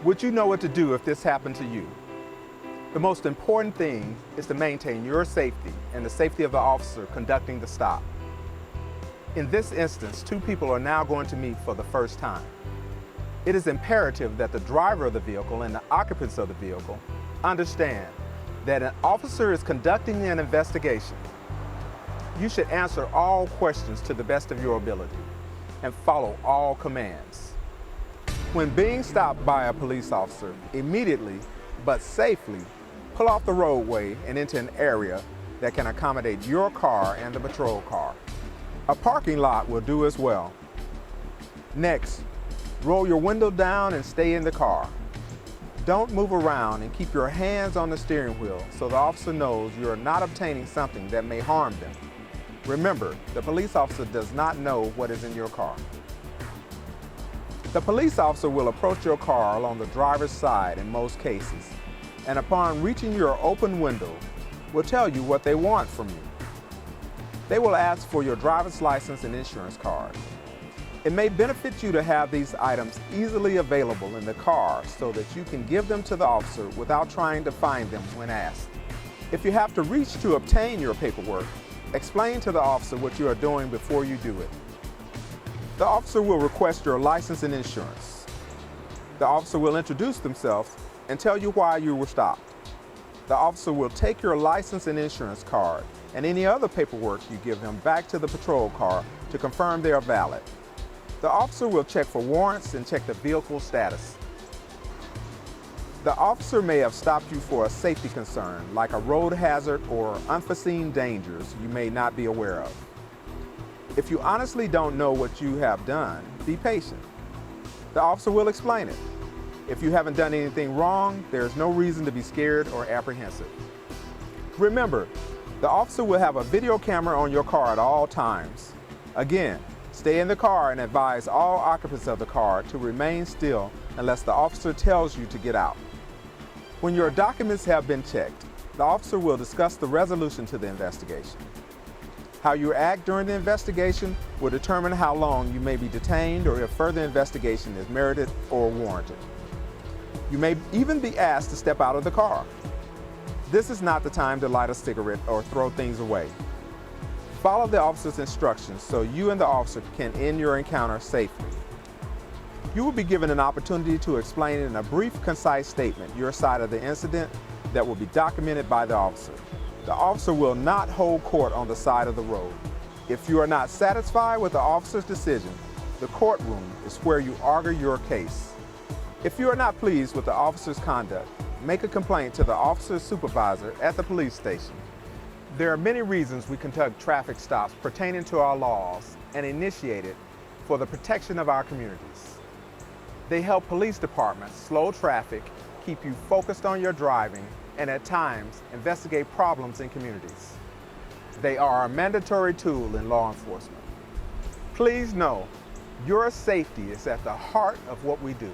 Would you know what to do if this happened to you? The most important thing is to maintain your safety and the safety of the officer conducting the stop. In this instance, two people are now going to meet for the first time. It is imperative that the driver of the vehicle and the occupants of the vehicle understand that an officer is conducting an investigation. You should answer all questions to the best of your ability and follow all commands. When being stopped by a police officer, immediately but safely pull off the roadway and into an area that can accommodate your car and the patrol car. A parking lot will do as well. Next, roll your window down and stay in the car. Don't move around and keep your hands on the steering wheel so the officer knows you are not obtaining something that may harm them. Remember, the police officer does not know what is in your car. The police officer will approach your car along the driver's side in most cases, and upon reaching your open window, will tell you what they want from you. They will ask for your driver's license and insurance card. It may benefit you to have these items easily available in the car so that you can give them to the officer without trying to find them when asked. If you have to reach to obtain your paperwork, explain to the officer what you are doing before you do it. The officer will request your license and insurance. The officer will introduce themselves and tell you why you were stopped. The officer will take your license and insurance card and any other paperwork you give him back to the patrol car to confirm they are valid. The officer will check for warrants and check the vehicle status. The officer may have stopped you for a safety concern, like a road hazard or unforeseen dangers you may not be aware of. If you honestly don't know what you have done, be patient. The officer will explain it. If you haven't done anything wrong, there is no reason to be scared or apprehensive. Remember, the officer will have a video camera on your car at all times. Again, stay in the car and advise all occupants of the car to remain still unless the officer tells you to get out. When your documents have been checked, the officer will discuss the resolution to the investigation. How you act during the investigation will determine how long you may be detained or if further investigation is merited or warranted. You may even be asked to step out of the car. This is not the time to light a cigarette or throw things away. Follow the officer's instructions so you and the officer can end your encounter safely. You will be given an opportunity to explain in a brief, concise statement your side of the incident that will be documented by the officer. The officer will not hold court on the side of the road. If you are not satisfied with the officer's decision, the courtroom is where you argue your case. If you are not pleased with the officer's conduct, make a complaint to the officer's supervisor at the police station. There are many reasons we conduct traffic stops pertaining to our laws and initiate it for the protection of our communities. They help police departments slow traffic, keep you focused on your driving, and at times investigate problems in communities. They are a mandatory tool in law enforcement. Please know, your safety is at the heart of what we do.